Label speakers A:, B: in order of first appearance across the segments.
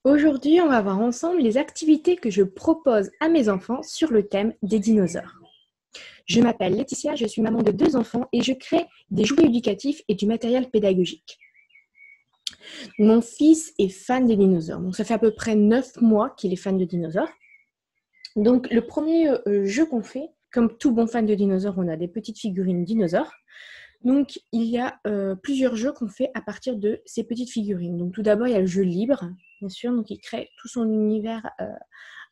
A: Aujourd'hui, on va voir ensemble les activités que je propose à mes enfants sur le thème des dinosaures. Je m'appelle Laetitia, je suis maman de 2 enfants et je crée des jouets éducatifs et du matériel pédagogique. Mon fils est fan des dinosaures, donc ça fait à peu près 9 mois qu'il est fan de dinosaures. Donc le premier jeu qu'on fait, comme tout bon fan de dinosaures, on a des petites figurines dinosaures. Donc il y a plusieurs jeux qu'on fait à partir de ces petites figurines. Donc tout d'abord, il y a le jeu libre, bien sûr, donc il crée tout son univers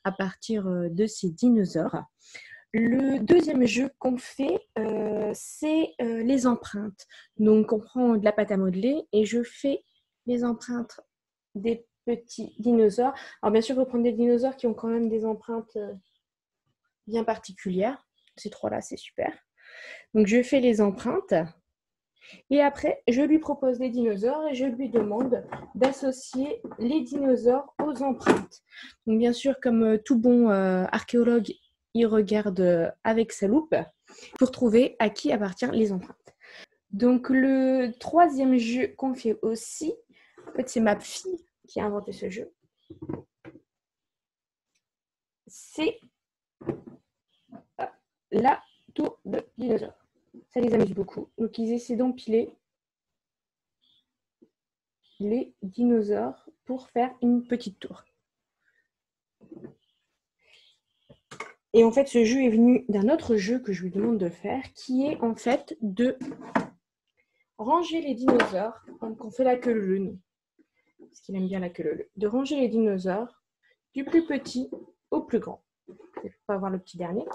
A: à partir de ces dinosaures. Le deuxième jeu qu'on fait, c'est les empreintes. Donc on prend de la pâte à modeler et je fais les empreintes des petits dinosaures. Alors bien sûr, il faut prendre des dinosaures qui ont quand même des empreintes bien particulières. Ces trois-là, c'est super. Donc je fais les empreintes et après, je lui propose des dinosaures et je lui demande d'associer les dinosaures aux empreintes. Donc bien sûr, comme tout bon archéologue, il regarde avec sa loupe pour trouver à qui appartiennent les empreintes. Donc le troisième jeu qu'on fait aussi, en fait c'est ma fille qui a inventé ce jeu, c'est la tour de dinosaures. Ça les amuse beaucoup. Donc ils essaient d'empiler les dinosaures pour faire une petite tour. Et en fait, ce jeu est venu d'un autre jeu que je lui demande de faire, qui est en fait de ranger les dinosaures. Donc on fait la queue leu, nous, parce qu'il aime bien la queue leu. De ranger les dinosaures du plus petit au plus grand. Il ne faut pas voir le petit dernier.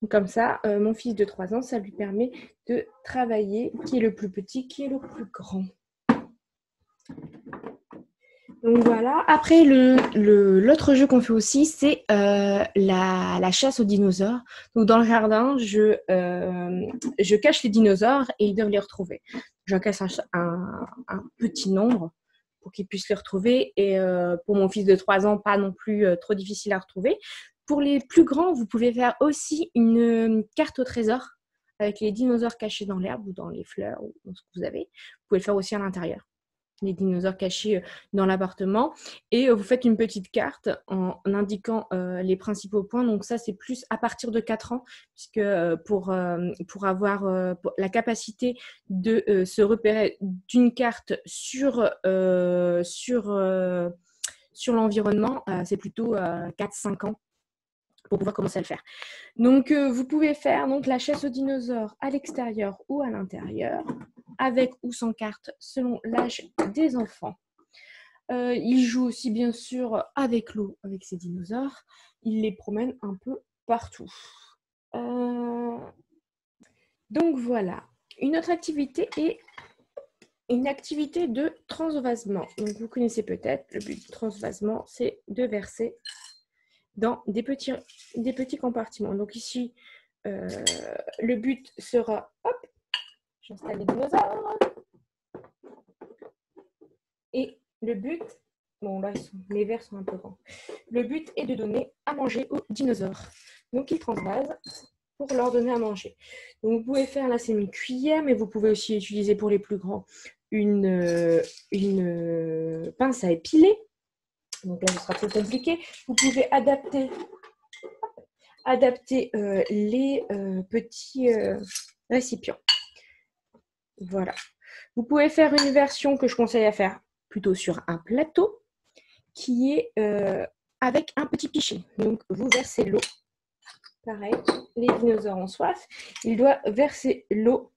A: Comme ça, mon fils de 3 ans, ça lui permet de travailler qui est le plus petit, qui est le plus grand. Donc voilà. Après, l'autre jeu qu'on fait aussi, c'est la chasse aux dinosaures. Donc dans le jardin, je cache les dinosaures et ils doivent les retrouver. Je cache un petit nombre pour qu'ils puissent les retrouver. Et pour mon fils de 3 ans, pas non plus trop difficile à retrouver. Pour les plus grands, vous pouvez faire aussi une carte au trésor avec les dinosaures cachés dans l'herbe ou dans les fleurs ou dans ce que vous avez. Vous pouvez le faire aussi à l'intérieur, les dinosaures cachés dans l'appartement, et vous faites une petite carte en indiquant les principaux points. Donc ça, c'est plus à partir de 4 ans, puisque pour avoir la capacité de se repérer d'une carte sur l'environnement, c'est plutôt 4-5 ans pour pouvoir commencer à le faire. Donc vous pouvez faire donc la chasse aux dinosaures à l'extérieur ou à l'intérieur, avec ou sans carte, selon l'âge des enfants. Il joue aussi bien sûr avec l'eau, avec ses dinosaures. Il les promène un peu partout. Donc voilà. Une autre activité est une activité de transvasement. Donc vous connaissez peut-être, le but du transvasement, c'est de verser dans des petits compartiments. Donc ici, le but sera, hop, j'installe les dinosaures. Et le but, bon là les verres sont un peu grands. Le but est de donner à manger aux dinosaures. Donc ils transvasent pour leur donner à manger. Donc vous pouvez faire, là c'est une cuillère, mais vous pouvez aussi utiliser pour les plus grands une pince à épiler. Donc là ce sera trop compliqué. Vous pouvez adapter les petits récipients. Voilà. Vous pouvez faire une version que je conseille à faire plutôt sur un plateau, qui est avec un petit pichet. Donc vous versez l'eau. Pareil, les dinosaures ont soif. Il doit verser l'eau,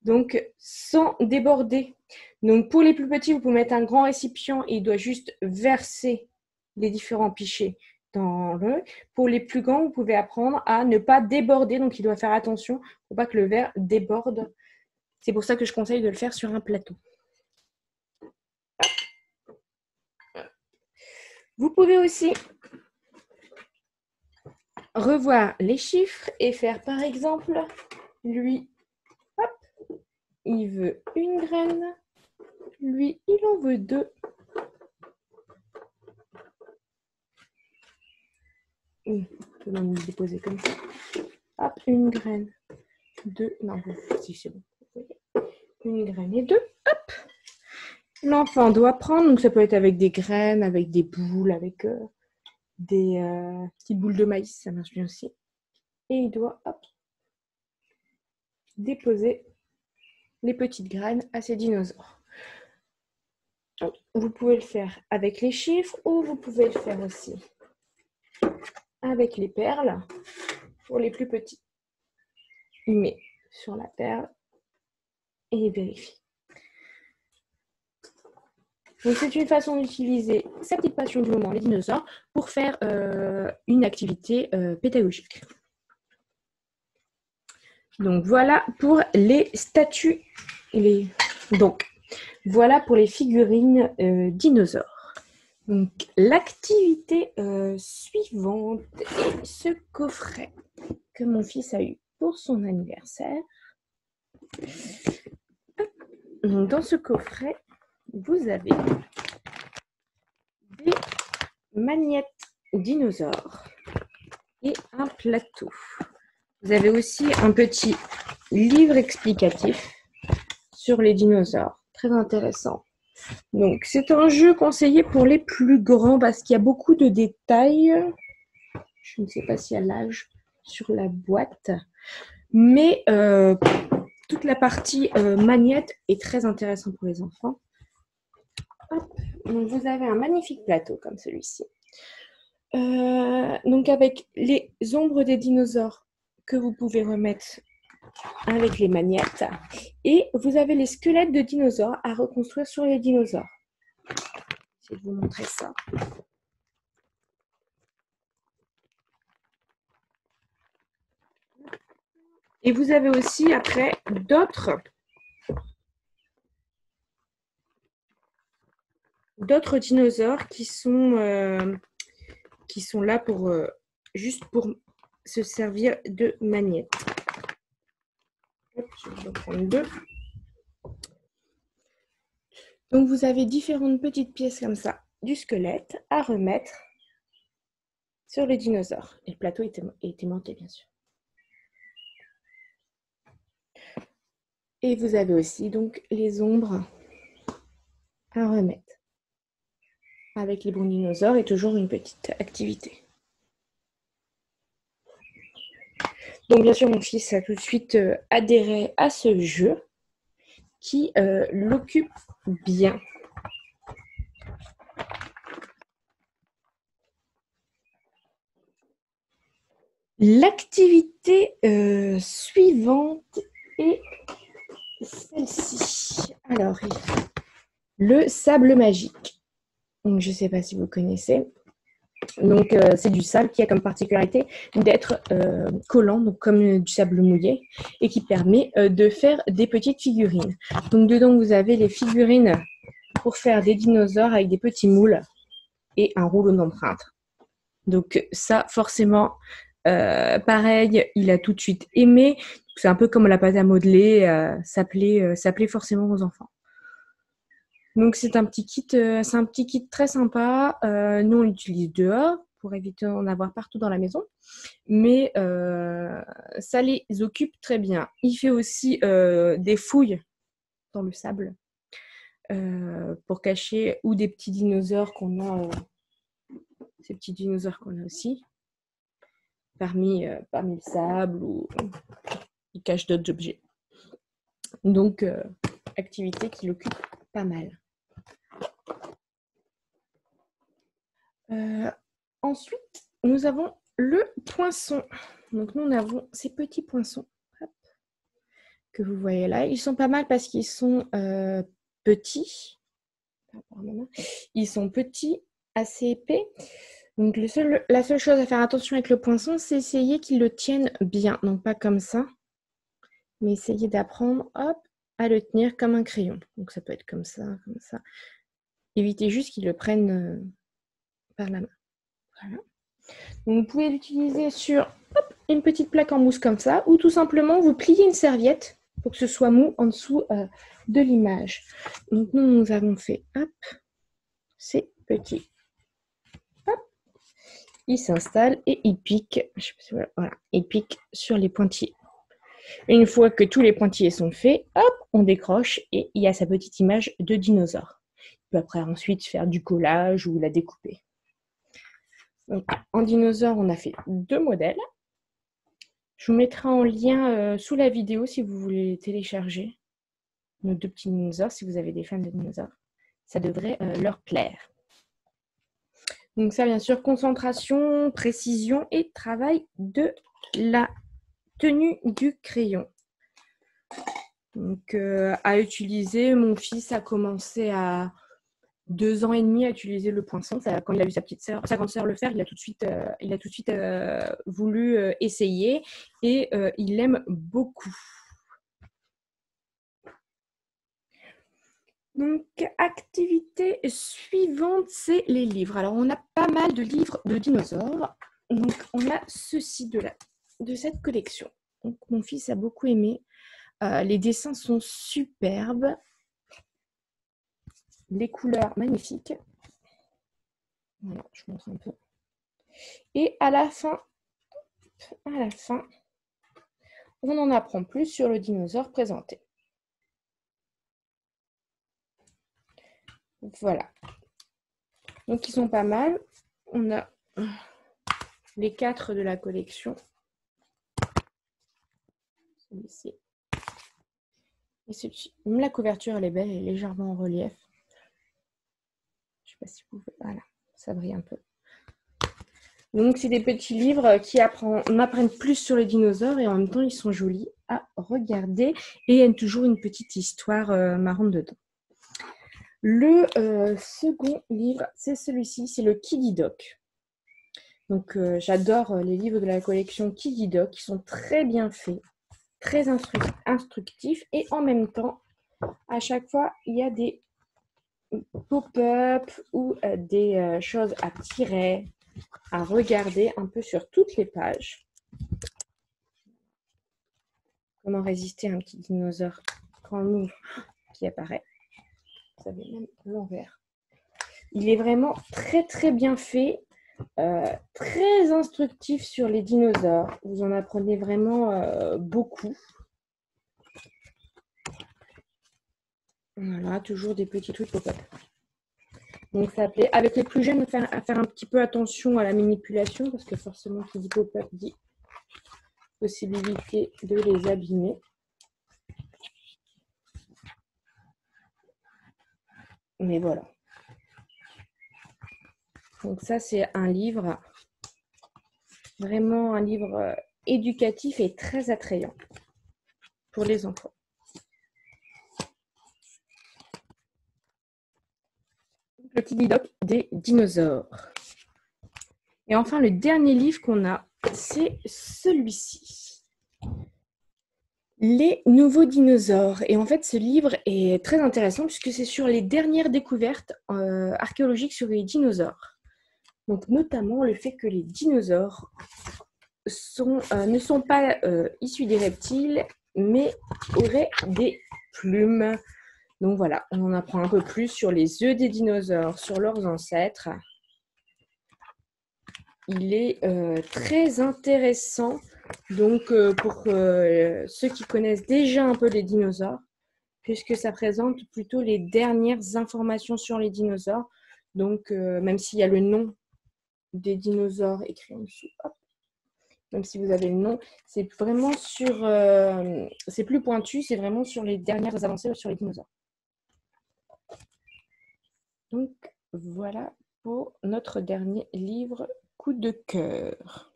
A: donc sans déborder. Donc pour les plus petits, vous pouvez mettre un grand récipient et il doit juste verser les différents pichets dans l'eau. Pour les plus grands, vous pouvez apprendre à ne pas déborder. Donc il doit faire attention pour ne pas que le verre déborde. C'est pour ça que je conseille de le faire sur un plateau. Vous pouvez aussi revoir les chiffres et faire par exemple, lui, hop, il veut une graine, lui, il en veut 2. On peut même le déposer comme ça. Hop, une graine, 2. Non, si c'est bon. Une graine et 2. Hop. L'enfant doit prendre, donc ça peut être avec des graines, avec des boules, avec des petites boules de maïs, ça marche bien aussi. Et il doit déposer les petites graines à ces dinosaures. Donc, vous pouvez le faire avec les chiffres ou vous pouvez le faire aussi avec les perles pour les plus petits. Il met sur la perle et il vérifie. Donc c'est une façon d'utiliser sa petite passion du moment, les dinosaures, pour faire une activité pédagogique. Donc voilà pour les statues. Donc voilà pour les figurines dinosaures. Donc l'activité suivante est ce coffret que mon fils a eu pour son anniversaire. Donc dans ce coffret, vous avez des magnettes dinosaures et un plateau. Vous avez aussi un petit livre explicatif sur les dinosaures, très intéressant. Donc c'est un jeu conseillé pour les plus grands parce qu'il y a beaucoup de détails. Je ne sais pas s'il y a l'âge sur la boîte, mais toute la partie magnette est très intéressante pour les enfants. Hop. Donc vous avez un magnifique plateau comme celui-ci. Donc avec les ombres des dinosaures que vous pouvez remettre avec les magnettes. Et vous avez les squelettes de dinosaures à reconstruire sur les dinosaures. Je vais vous montrer ça. Et vous avez aussi après d'autres dinosaures qui sont là pour juste pour se servir de magnettes. Je vais en prendre deux. Donc vous avez différentes petites pièces comme ça du squelette à remettre sur les dinosaures. Et le plateau est aimanté bien sûr. Et vous avez aussi donc les ombres à remettre avec les bons dinosaures et toujours une petite activité. Donc bien sûr mon fils a tout de suite adhéré à ce jeu qui l'occupe bien. L'activité suivante est celle-ci. Alors, le sable magique. Donc, je ne sais pas si vous connaissez. Donc, c'est du sable qui a comme particularité d'être collant, donc comme du sable mouillé, et qui permet de faire des petites figurines. Donc, dedans, vous avez les figurines pour faire des dinosaures avec des petits moules et un rouleau d'empreinte. Donc, ça, forcément, pareil, il a tout de suite aimé. C'est un peu comme la pâte à modeler, ça plaît forcément aux enfants. Donc c'est un petit kit très sympa. Nous on l'utilise dehors pour éviter d'en avoir partout dans la maison, mais ça les occupe très bien. Il fait aussi des fouilles dans le sable pour cacher ou des petits dinosaures qu'on a, ces petits dinosaures qu'on a aussi. Parmi le sable ou il cache d'autres objets. Donc, activité qui l'occupe pas mal. Ensuite, nous avons le poinçon. Donc, nous avons ces petits poinçons que vous voyez là. Ils sont pas mal parce qu'ils sont petits. Ils sont petits, assez épais. Donc, la seule chose à faire attention avec le poinçon, c'est essayer qu'il le tienne bien. Donc, pas comme ça, mais essayer d'apprendre à le tenir comme un crayon. Donc, ça peut être comme ça, comme ça. Évitez juste qu'il le prenne par la main. Voilà. Donc, vous pouvez l'utiliser sur une petite plaque en mousse comme ça, ou tout simplement, vous pliez une serviette pour que ce soit mou en dessous de l'image. Donc, nous avons fait ces petits. Il s'installe et il pique. Voilà, il pique sur les pointillés. Une fois que tous les pointillés sont faits, on décroche et il y a sa petite image de dinosaure. peut après ensuite faire du collage ou la découper. Donc, en dinosaure, on a fait 2 modèles. Je vous mettrai en lien sous la vidéo si vous voulez les télécharger. Nos 2 petits dinosaures, si vous avez des fans de dinosaures. Ça devrait leur plaire. Donc ça, bien sûr, concentration, précision et travail de la tenue du crayon. Donc à utiliser, mon fils a commencé à 2 ans et demi à utiliser le poinçon. Quand il a vu sa grande sœur le faire, il a tout de suite voulu essayer et il aime beaucoup. Donc, activité suivante, c'est les livres. Alors, on a pas mal de livres de dinosaures. Donc, on a ceci de cette collection. Donc, mon fils a beaucoup aimé. Les dessins sont superbes. Les couleurs magnifiques. Voilà, je vous montre un peu. Et à la fin, on en apprend plus sur le dinosaure présenté. Voilà. Donc, ils sont pas mal. On a les 4 de la collection. Celui-ci. Et celui-ci. Même la couverture, elle est belle, elle est légèrement en relief. Je ne sais pas si vous voyez. Voilà, ça brille un peu. Donc, c'est des petits livres qui m'apprennent plus sur les dinosaures et en même temps, ils sont jolis à regarder. Et il y a toujours une petite histoire marrante dedans. Le second livre, c'est celui-ci, c'est le Kiddy Doc. Donc, j'adore les livres de la collection Kiddy Doc, qui sont très bien faits, très instructifs et en même temps, à chaque fois, il y a des pop-up ou des choses à tirer, à regarder un peu sur toutes les pages. Comment résister à un petit dinosaure quand on ouvre qui apparaît. Ça fait même l'envers. Il est vraiment très très bien fait, très instructif sur les dinosaures. Vous en apprenez vraiment beaucoup. Voilà, toujours des petits trucs pop-up. Donc ça plaît. Avec les plus jeunes, faire un petit peu attention à la manipulation parce que forcément, qui dit pop-up dit possibilité de les abîmer. Mais voilà. Donc ça, c'est un livre, vraiment un livre éducatif et très attrayant pour les enfants. Le Kiddy Doc des dinosaures. Et enfin, le dernier livre qu'on a, c'est celui-ci. Les nouveaux dinosaures. Et en fait, ce livre est très intéressant puisque c'est sur les dernières découvertes archéologiques sur les dinosaures. Donc, notamment le fait que les dinosaures ne sont pas issus des reptiles, mais auraient des plumes. Donc voilà, on en apprend un peu plus sur les œufs des dinosaures, sur leurs ancêtres. Il est très intéressant donc pour ceux qui connaissent déjà un peu les dinosaures, puisque ça présente plutôt les dernières informations sur les dinosaures. Donc même s'il y a le nom des dinosaures écrit en dessous, hop, même si vous avez le nom, c'est vraiment sur, c'est plus pointu, c'est vraiment sur les dernières avancées sur les dinosaures. Donc voilà pour notre dernier livre coup de cœur.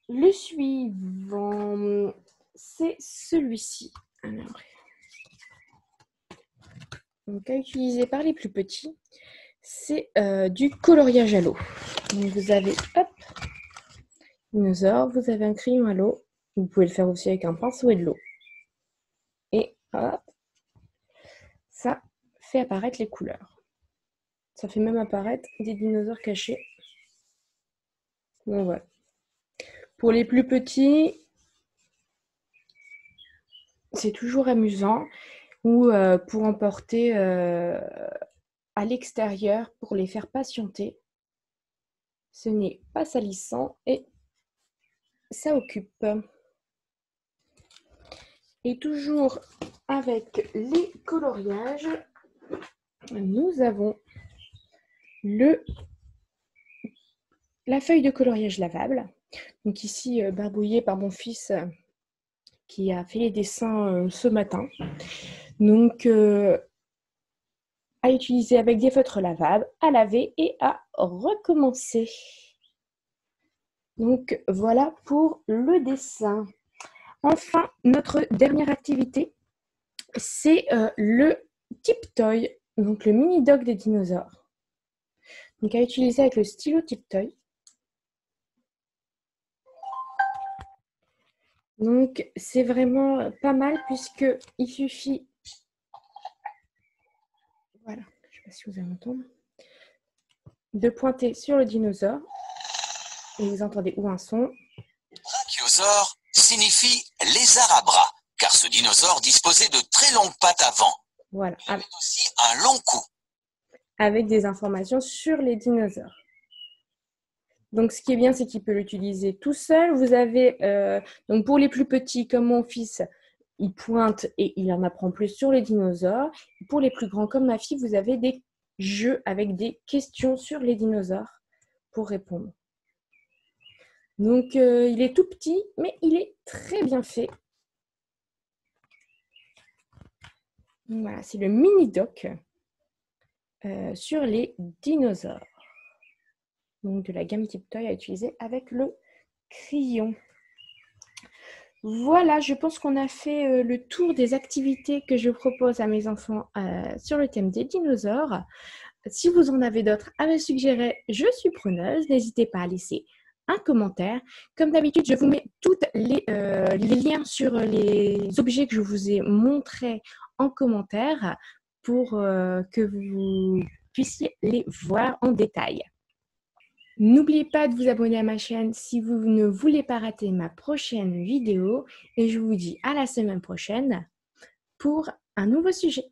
A: Le suivant, c'est celui-ci. Alors, donc à utiliser par les plus petits, c'est du coloriage à l'eau. Donc vous avez, hop, dinosaure, vous avez un crayon à l'eau. Vous pouvez le faire aussi avec un pinceau et de l'eau. Et hop, ça fait apparaître les couleurs. Ça fait même apparaître des dinosaures cachés. Donc voilà. Pour les plus petits, c'est toujours amusant. Ou pour emporter à l'extérieur pour les faire patienter. Ce n'est pas salissant et ça occupe. Et toujours avec les coloriages, nous avons la feuille de coloriage lavable. Donc ici, barbouillée par mon fils qui a fait les dessins ce matin. Donc, à utiliser avec des feutres lavables, à laver et à recommencer. Donc, voilà pour le dessin. Enfin, notre dernière activité, c'est le Tiptoy, donc le mini-dog des dinosaures. Donc, à utiliser avec le stylo Tiptoy. Donc, c'est vraiment pas mal puisqu'il suffit, voilà, je ne sais pas si vous allez entendre, de pointer sur le dinosaure et vous entendez où un son.
B: Brachiosaure signifie lézard à bras, car ce dinosaure disposait de très longues pattes avant.
A: Voilà.
B: Il avait aussi un long cou.
A: Avec des informations sur les dinosaures. Donc, ce qui est bien, c'est qu'il peut l'utiliser tout seul. Vous avez, donc pour les plus petits, comme mon fils, il pointe et il en apprend plus sur les dinosaures. Pour les plus grands, comme ma fille, vous avez des jeux avec des questions sur les dinosaures pour répondre. Donc, il est tout petit, mais il est très bien fait. Voilà, c'est le mini-doc sur les dinosaures. Donc, de la gamme Tiptoy à utiliser avec le crayon. Voilà, je pense qu'on a fait le tour des activités que je propose à mes enfants sur le thème des dinosaures. Si vous en avez d'autres à me suggérer, je suis preneuse. N'hésitez pas à laisser un commentaire. Comme d'habitude, je vous mets tous les liens sur les objets que je vous ai montrés en commentaire pour que vous puissiez les voir en détail. N'oubliez pas de vous abonner à ma chaîne si vous ne voulez pas rater ma prochaine vidéo et je vous dis à la semaine prochaine pour un nouveau sujet.